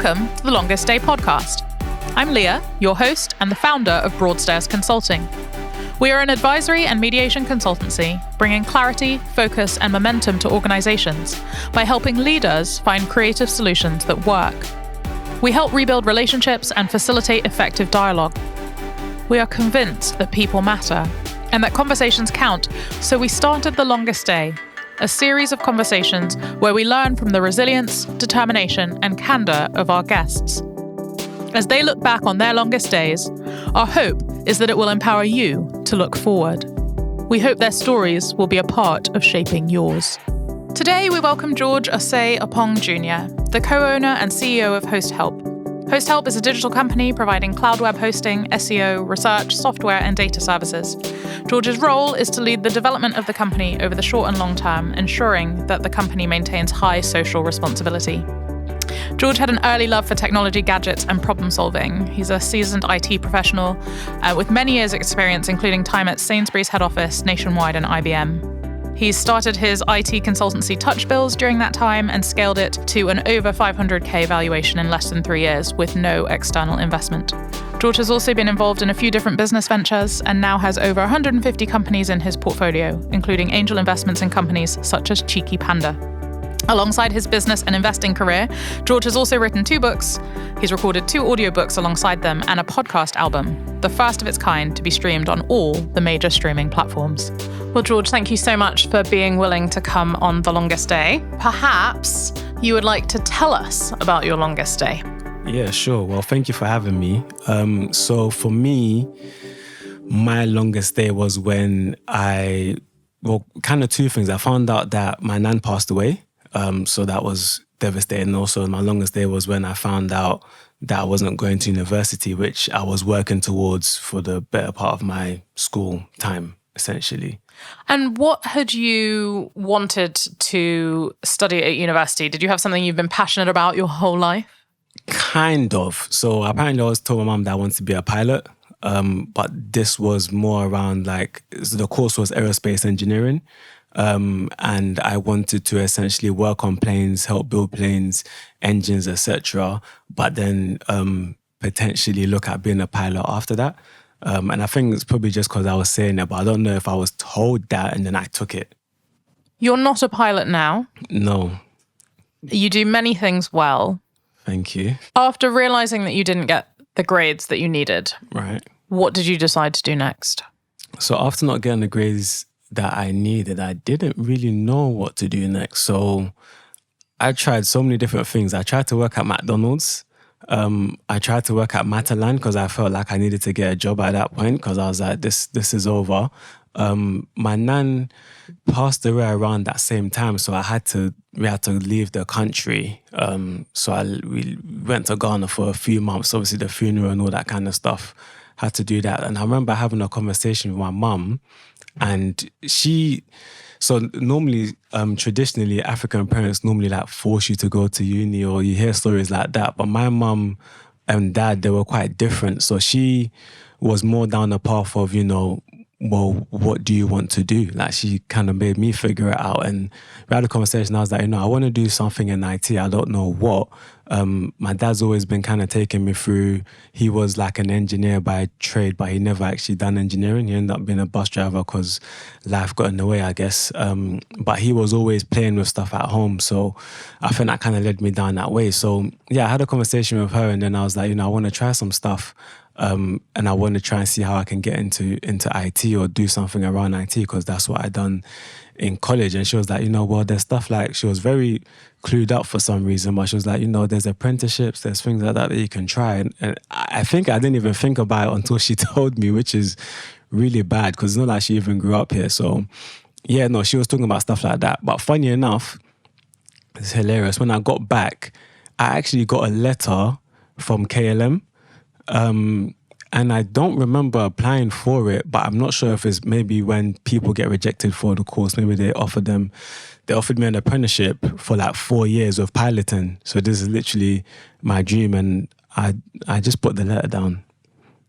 Welcome to the Longest Day podcast. I'm Leah, your host and the founder of Broadstairs Consulting. We are an advisory and mediation consultancy, bringing clarity, focus, and momentum to organizations by helping leaders find creative solutions that work. We help rebuild relationships and facilitate effective dialogue. We are convinced that people matter and that conversations count, so we started The Longest Day, a series of conversations where we learn from the resilience, determination, and candor of our guests. As they look back on their longest days, our hope is that it will empower you to look forward. We hope their stories will be a part of shaping yours. Today, we welcome George Osei-Oppong Jr, the co-owner and CEO of HostHelp. HostHelp is a digital company providing cloud web hosting, SEO, research, software, and data services. George's role is to lead the development of the company over the short and long term, ensuring that the company maintains high social responsibility. George had an early love for technology, gadgets, and problem solving. He's a seasoned IT professional with many years' experience, including time at Sainsbury's head office, Nationwide, and IBM. He's started his IT consultancy TouchBills during that time and scaled it to an over 500k valuation in less than 3 years with no external investment. George has also been involved in a few different business ventures and now has over 150 companies in his portfolio, including angel investments in companies such as Cheeky Panda. Alongside his business and investing career, George has also written 2 books. He's recorded 2 audiobooks alongside them and a podcast album, the first of its kind to be streamed on all the major streaming platforms. Well, George, thank you so much for being willing to come on The Longest Day. Perhaps you would like to tell us about your longest day. Yeah, sure. Well, thank you for having me. So for me, my longest day was when kind of 2 things. I found out that my nan passed away. So that was devastating. Also, my longest day was when I found out that I wasn't going to university, which I was working towards for the better part of my school time, essentially. And what had you wanted to study at university? Did you have something you've been passionate about your whole life? Kind of. So apparently I was told my mum that I wanted to be a pilot. But this was more around so the course was aerospace engineering. And I wanted to essentially work on planes, help build planes, engines, etc. But then potentially look at being a pilot after that. And I think it's probably just because I was saying it, but I don't know if I was told that and then I took it. You're not a pilot now. No. You do many things well. Thank you. After realizing that you didn't get the grades that you needed, right, what did you decide to do next? So after not getting the grades that I needed, I didn't really know what to do next. So I tried so many different things. I tried to work at McDonald's. I tried to work at Matalan because I felt like I needed to get a job at that point because I was like, this is over. My nan passed away around that same time, so we had to leave the country. So we went to Ghana for a few months, obviously the funeral and all that kind of stuff. Had to do that. And I remember having a conversation with my mum, and so normally, traditionally, African parents normally force you to go to uni, or you hear stories like that. But my mum and dad, they were quite different. So she was more down the path of, well, what do you want to do? She kind of made me figure it out. And we had a conversation. I was like, I want to do something in IT. I don't know what. My dad's always been kind of taking me through. He was an engineer by trade, but he never actually done engineering. He ended up being a bus driver because life got in the way, I guess. But he was always playing with stuff at home. So I think that kind of led me down that way. So yeah, I had a conversation with her, and then I was like, I want to try some stuff. And I want to try and see how I can get into IT or do something around IT, because that's what I done in college. And she was like, well, there's stuff she was very clued up for some reason, but she was like, there's apprenticeships, there's things like that you can try. And I think I didn't even think about it until she told me, which is really bad because it's not like she even grew up here. So yeah, no, she was talking about stuff like that. But funny enough, it's hilarious. When I got back, I actually got a letter from KLM. And I don't remember applying for it, but I'm not sure if it's maybe when people get rejected for the course, maybe they offered me an apprenticeship for 4 years of piloting. So this is literally my dream, and I just put the letter down.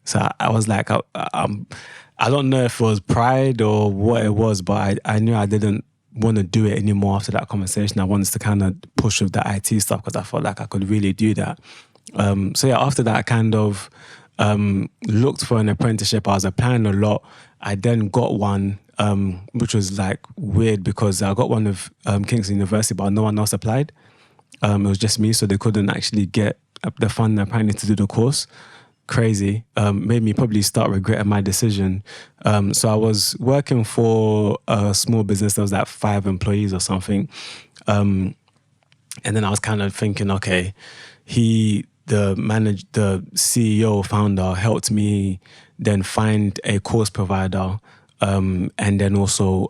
So I was like, I don't know if it was pride or what it was, but I knew I didn't want to do it anymore after that conversation. I wanted to kind of push with the IT stuff because I felt like I could really do that. So yeah, after that, I kind of looked for an apprenticeship. I was applying a lot. I then got one, which was like weird because I got one with Kingston University, but no one else applied. It was just me, so they couldn't actually get the funding apparently to do the course. Crazy. Made me probably start regretting my decision. So I was working for a small business that was like 5 employees or something. And then I was kind of thinking, okay, the CEO, founder, helped me then find a course provider, and then also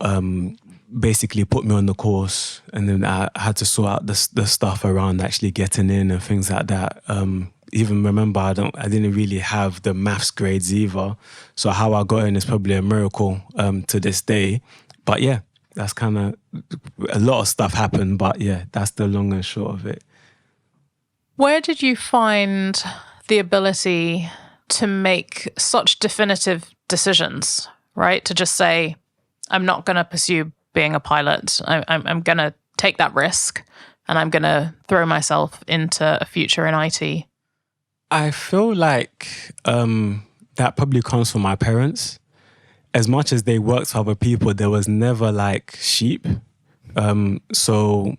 basically put me on the course. And then I had to sort out the stuff around actually getting in and things like that. Even remember, I didn't really have the maths grades either. So how I got in is probably a miracle to this day. But yeah, that's kind of, a lot of stuff happened, but yeah, that's the long and short of it. Where did you find the ability to make such definitive decisions, right? To just say, I'm not going to pursue being a pilot. I'm going to take that risk and I'm going to throw myself into a future in IT. I feel like that probably comes from my parents. As much as they worked for other people, there was never like sheep. So,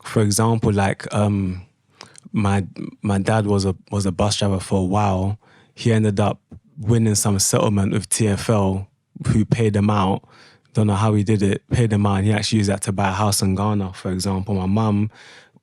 for example, like my dad was a bus driver for a while. He ended up winning some settlement with TfL, who paid him out. Don't know how he did it. Paid him out, and he actually used that to buy a house in Ghana, for example. My mum,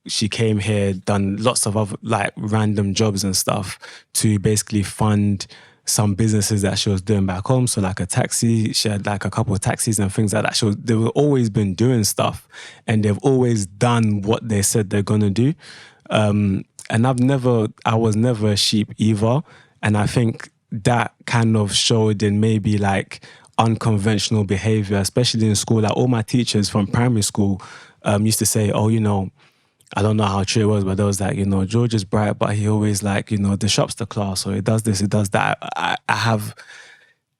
she came here, done lots of other like random jobs and stuff to basically fund some businesses that she was doing back home. So like a taxi, she had like a couple of taxis and things like that. They've always been doing stuff, and they've always done what they said they're gonna do. And I was never a sheep either. And I think that kind of showed in maybe like unconventional behavior, especially in school. Like all my teachers from primary school used to say, oh, I don't know how true it was, but there was like, George is bright, but he always like, disrupts the class, or he does this, he does that.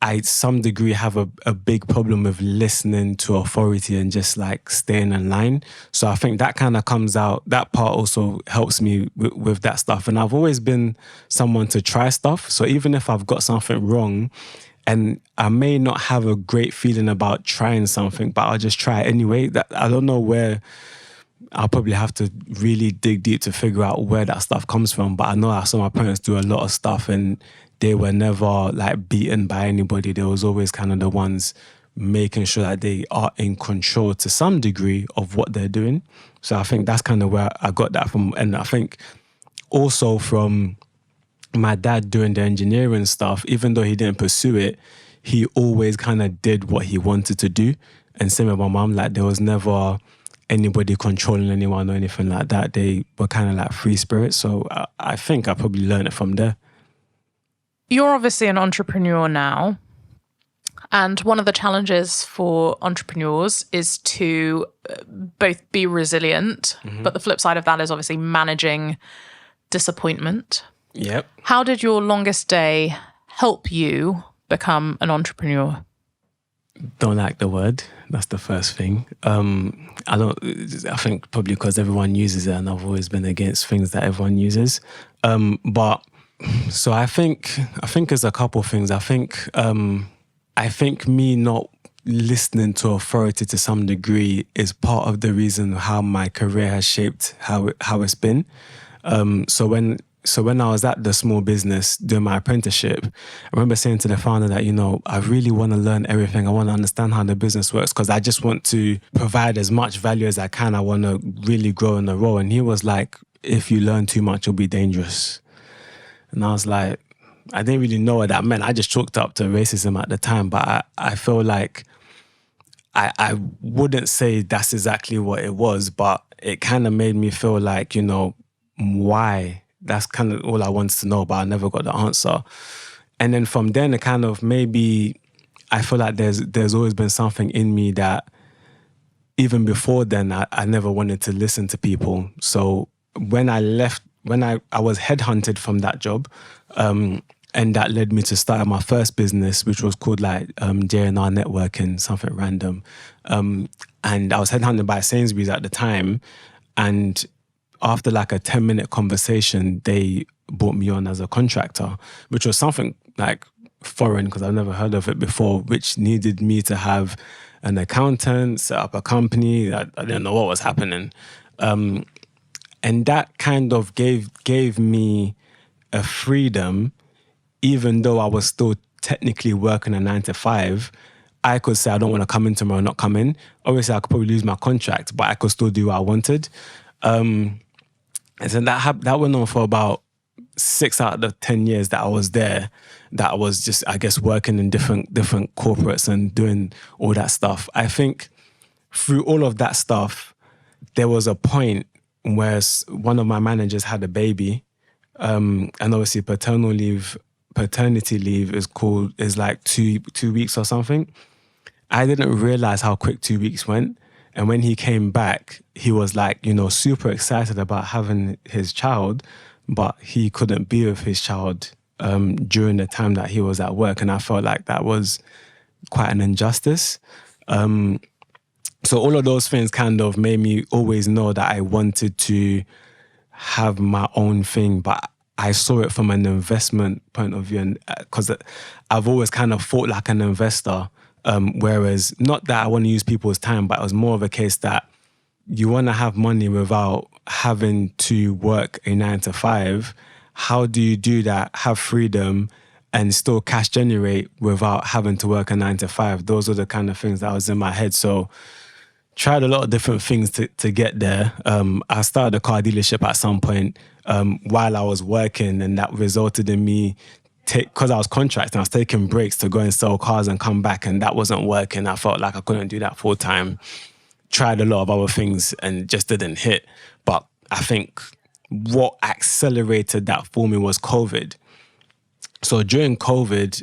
I some degree have a big problem with listening to authority and just like staying in line. So I think that kind of comes out, that part also helps me with that stuff. And I've always been someone to try stuff. So even if I've got something wrong and I may not have a great feeling about trying something, but I'll just try it anyway. That I don't know where, I'll probably have to really dig deep to figure out where that stuff comes from. But I know I saw my parents do a lot of stuff and they were never like beaten by anybody. They was always kind of the ones making sure that they are in control to some degree of what they're doing. So I think that's kind of where I got that from. And I think also from my dad doing the engineering stuff, even though he didn't pursue it, he always kind of did what he wanted to do. And same with my mom, like there was never anybody controlling anyone or anything like that. They were kind of like free spirits. So I think I probably learned it from there. You're obviously an entrepreneur now. And one of the challenges for entrepreneurs is to both be resilient, but the flip side of that is obviously managing disappointment. Yep. How did your longest day help you become an entrepreneur? Don't like the word. That's the first thing. I think probably because everyone uses it and I've always been against things that everyone uses. So I think there's a couple of things. I think me not listening to authority to some degree is part of the reason how my career has shaped how it's been. So when I was at the small business doing my apprenticeship, I remember saying to the founder that, I really want to learn everything. I want to understand how the business works because I just want to provide as much value as I can. I want to really grow in the role. And he was like, if you learn too much, you'll be dangerous. And I was like, I didn't really know what that meant. I just chalked up to racism at the time. But I feel like I wouldn't say that's exactly what it was, but it kind of made me feel like, why? That's kind of all I wanted to know, but I never got the answer. And then from then, it kind of maybe, I feel like there's always been something in me that even before then, I never wanted to listen to people. So when I left, when I was headhunted from that job, And that led me to start my first business, which was called like JNR Networking, something random. And I was headhunted by Sainsbury's at the time. And after like a 10-minute conversation, they brought me on as a contractor, which was something like foreign because I've never heard of it before, which needed me to have an accountant, set up a company. I didn't know what was happening. And that kind of gave me a freedom, even though I was still technically working a 9-to-5. I could say I don't want to come in tomorrow, not come in. Obviously, I could probably lose my contract, but I could still do what I wanted. And so that went on for about 6 out of the 10 years that I was there, that I was just, I guess, working in different corporates and doing all that stuff. I think through all of that stuff, there was a point where one of my managers had a baby, and obviously paternity leave is like two weeks or something. I didn't realize how quick 2 weeks went. And when he came back, he was like, super excited about having his child, but he couldn't be with his child during the time that he was at work. And I felt like that was quite an injustice. So all of those things kind of made me always know that I wanted to have my own thing, but I saw it from an investment point of view, and because I've always kind of thought like an investor, whereas not that I want to use people's time, but it was more of a case that you want to have money without having to work a 9-to-5. How do you do that, have freedom, and still cash generate without having to work a 9-to-5? Those are the kind of things that was in my head. So tried a lot of different things to get there. I started a car dealership at some point while I was working, and that resulted in me, because I was contracting, I was taking breaks to go and sell cars and come back, and that wasn't working. I felt like I couldn't do that full time. Tried a lot of other things and just didn't hit. But I think what accelerated that for me was COVID. So during COVID,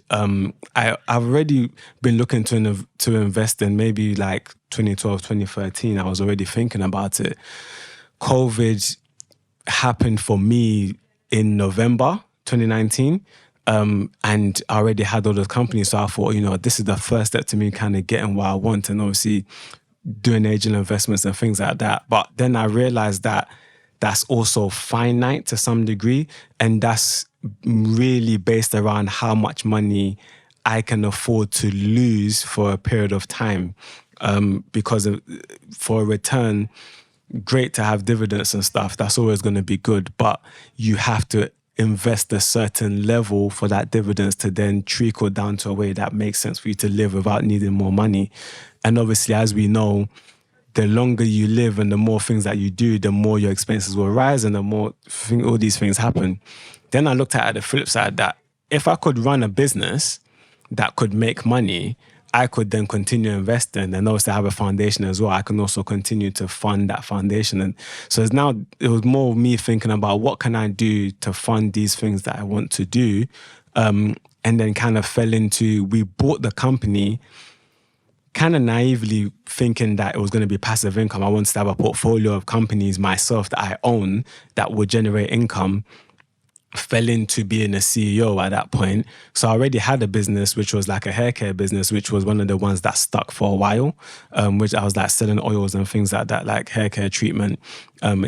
I've already been looking to invest in maybe like 2012, 2013. I was already thinking about it. COVID happened for me in November 2019. And I already had all those companies. So I thought, this is the first step to me kind of getting what I want, and obviously doing angel investments and things like that. But then I realized that that's also finite to some degree. And that's really based around how much money I can afford to lose for a period of time. Because for a return, great to have dividends and stuff. That's always going to be good. But you have to invest a certain level for that dividends to then trickle down to a way that makes sense for you to live without needing more money. And obviously, as we know, the longer you live and the more things that you do, the more your expenses will rise and the more all these things happen. Then I looked at the flip side that if I could run a business that could make money, I could then continue investing, and obviously have a foundation as well. I can also continue to fund that foundation. And so it was more of me thinking about what can I do to fund these things that I want to do. And then kind of we bought the company kind of naively thinking that it was going to be passive income. I wanted to have a portfolio of companies myself that I own that would generate income. Fell into being a CEO at that point. So I already had a business, which was like a hair care business, which was one of the ones that stuck for a while, which I was like selling oils and things like that, like hair care treatment,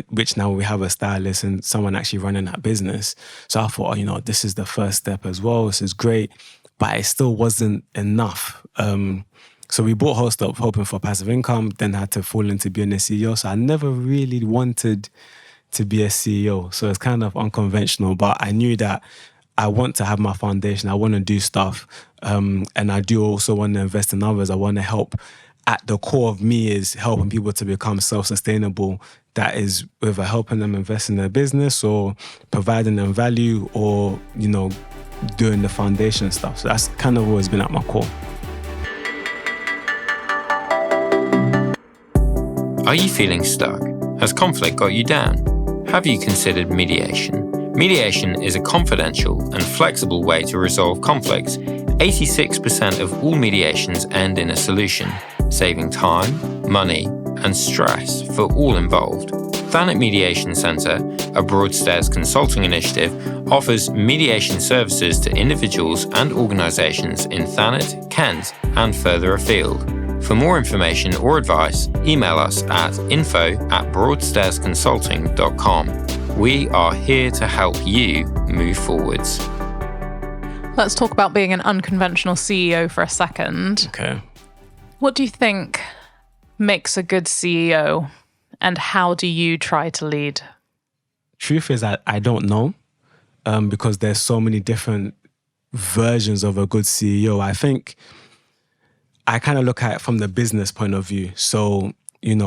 which now we have a stylist and someone actually running that business. So I thought, this is the first step as well. This is great, but it still wasn't enough. So we bought Hostop hoping for passive income, then had to fall into being a CEO. So I never really wanted to be a CEO. So it's kind of unconventional, but I knew that I want to have my foundation. I want to do stuff. And I do also want to invest in others. I want to help. At the core of me is helping people to become self-sustainable. That is whether helping them invest in their business or providing them value or, doing the foundation stuff. So that's kind of always been at my core. Are you feeling stuck? Has conflict got you down? Have you considered mediation? Mediation is a confidential and flexible way to resolve conflicts. 86% of all mediations end in a solution, saving time, money, and stress for all involved. Thanet Mediation Centre, a Broadstairs consulting initiative, offers mediation services to individuals and organisations in Thanet, Kent and further afield. For more information or advice, email us at info@broadstairsconsulting.com. We are here to help you move forwards. Let's talk about being an unconventional CEO for a second. Okay. What do you think makes a good CEO, and how do you try to lead? Truth is that I don't know, because there's so many different versions of a good CEO. I think I kind of look at it from the business point of view. So,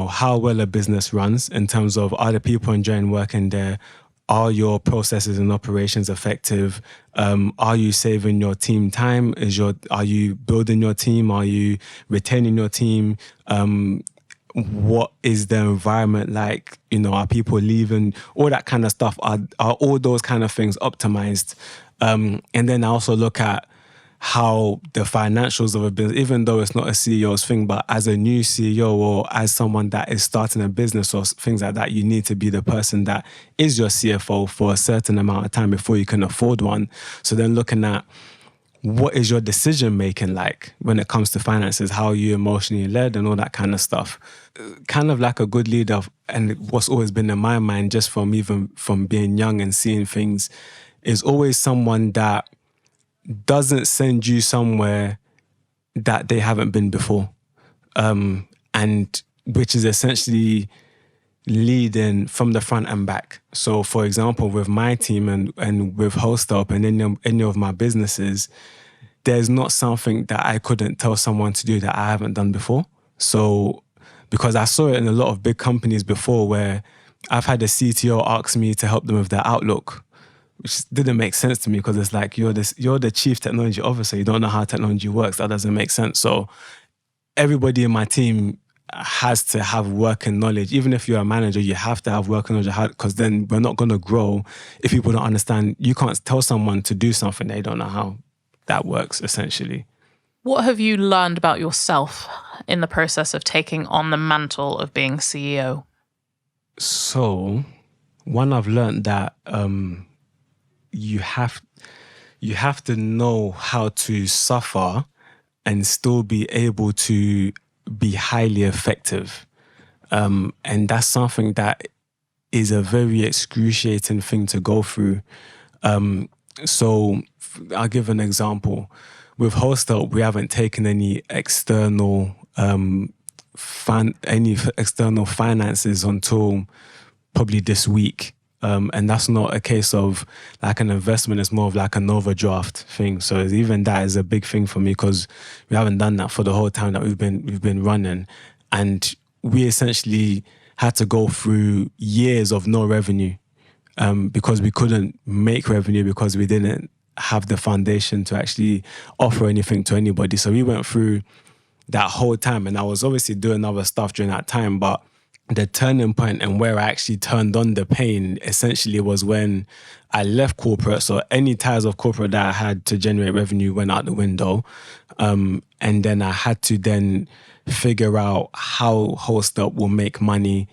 how well a business runs in terms of, are the people enjoying working there? Are your processes and operations effective? Are you saving your team time? Are you building your team? Are you retaining your team? What is the environment like? Are people leaving? All that kind of stuff. Are all those kind of things optimized? And then I also look at how the financials of a business, even though it's not a CEO's thing, but as a new CEO or as someone that is starting a business or things like that, you need to be the person that is your CFO for a certain amount of time before you can afford one. So then looking at, what is your decision making like when it comes to finances? How are you emotionally led and all that kind of stuff? Kind of like a good leader, and what's always been in my mind, just from being young and seeing things, is always someone that doesn't send you somewhere that they haven't been before, and which is essentially leading from the front and back. So, for example, with my team and with Host Up and any of my businesses, there's not something that I couldn't tell someone to do that I haven't done before. So, because I saw it in a lot of big companies before, where I've had a CTO ask me to help them with their Outlook, which didn't make sense to me, because it's like, you're the chief technology officer, you don't know how technology works. That doesn't make sense. So everybody in my team has to have working knowledge. Even if you're a manager, you have to have working knowledge, because then we're not going to grow if people don't understand. You can't tell someone to do something they don't know how that works, essentially. What have you learned about yourself in the process of taking on the mantle of being CEO? So, one, I've learned that you have to know how to suffer and still be able to be highly effective. And that's something that is a very excruciating thing to go through. So I'll give an example. With Host Up, we haven't taken any external finances until probably this week. And that's not a case of like an investment, it's more of like an overdraft thing. So even that is a big thing for me, because we haven't done that for the whole time that we've been running. And we essentially had to go through years of no revenue, because we couldn't make revenue, because we didn't have the foundation to actually offer anything to anybody. So we went through that whole time, and I was obviously doing other stuff during that time, but the turning point and where I actually turned on the pain essentially was when I left corporate. So any ties of corporate that I had to generate revenue went out the window. And then I had to then figure out how Host Up will make money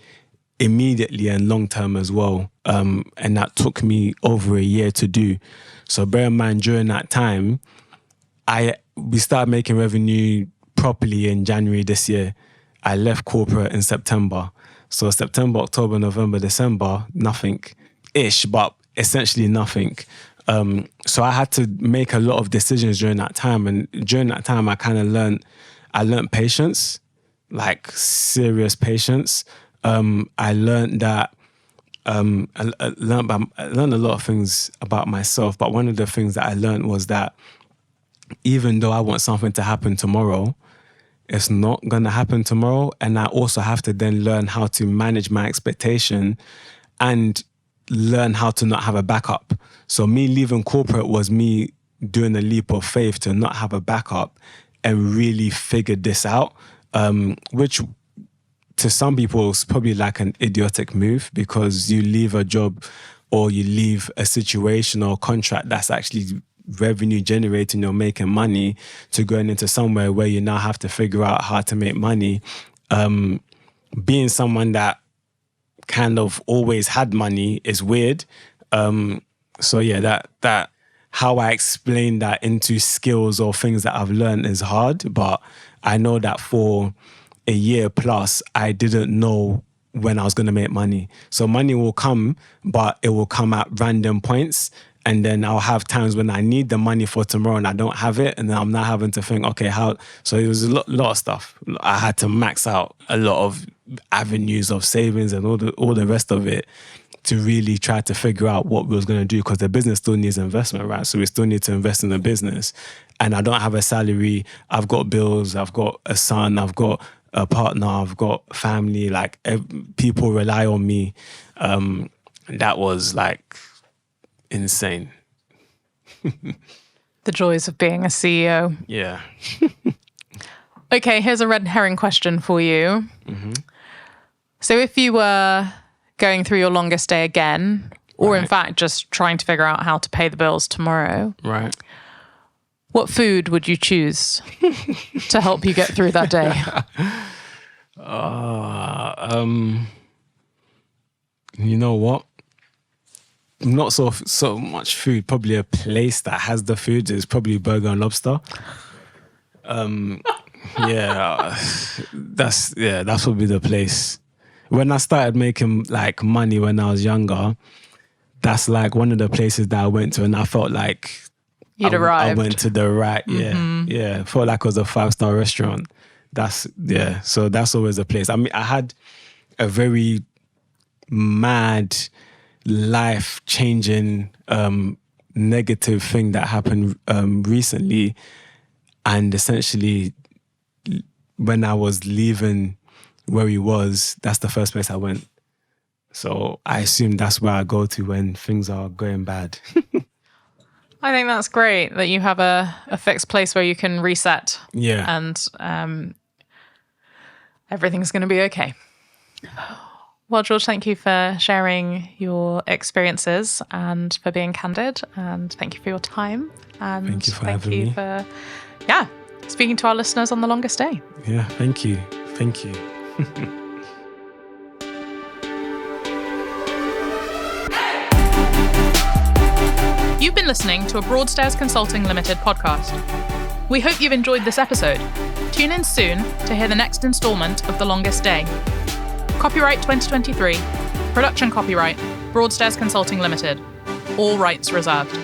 immediately and long term as well. And that took me over a year to do. So bear in mind, during that time, we started making revenue properly in January this year. I left corporate in September. So September, October, November, December, nothing-ish, but essentially nothing. So I had to make a lot of decisions during that time. And during that time, I kind of learned patience, like serious patience. I learned that, I learned a lot of things about myself. But one of the things that I learned was that even though I want something to happen tomorrow, it's not going to happen tomorrow. And I also have to then learn how to manage my expectation and learn how to not have a backup. So me leaving corporate was me doing a leap of faith to not have a backup and really figure this out, which to some people is probably like an idiotic move, because you leave a job or you leave a situation or contract that's actually revenue generating, you're making money, to going into somewhere where you now have to figure out how to make money. Being someone that kind of always had money is weird. So yeah, that how I explain that into skills or things that I've learned is hard. But I know that for a year plus, I didn't know when I was going to make money. So money will come, but it will come at random points. And then I'll have times when I need the money for tomorrow and I don't have it. And then I'm now having to think, okay, how? So it was a lot of stuff. I had to max out a lot of avenues of savings and all the rest of it to really try to figure out what we was going to do, because the business still needs investment, right? So we still need to invest in the business. And I don't have a salary. I've got bills. I've got a son. I've got a partner. I've got family. Like, people rely on me. That was like insane. The joys of being a CEO. Yeah. Okay, here's a red herring question for you. Mm-hmm. So if you were going through your longest day again, or in fact just trying to figure out how to pay the bills tomorrow, right, what food would you choose to help you get through that day? You know what? Not so much food. Probably a place that has the food is probably Burger and Lobster. That's probably the place. When I started making like money when I was younger, that's like one of the places that I went to, and I felt like you'd arrived. I went to the right, felt like it was a 5-star restaurant. So that's always a place. I mean, I had a very mad, life-changing, negative thing that happened recently, and essentially, when I was leaving where he was, that's the first place I went. So I assume that's where I go to when things are going bad. I think that's great that you have a fixed place where you can reset. Yeah. And everything's going to be okay. Well, George, thank you for sharing your experiences and for being candid. And thank you for your time. And thank you for having me. For speaking to our listeners on the longest day. Yeah, thank you. Thank you. You've been listening to a Broadstairs Consulting Limited podcast. We hope you've enjoyed this episode. Tune in soon to hear the next instalment of The Longest Day. Copyright 2023. Production copyright Broadstairs Consulting Limited. All rights reserved.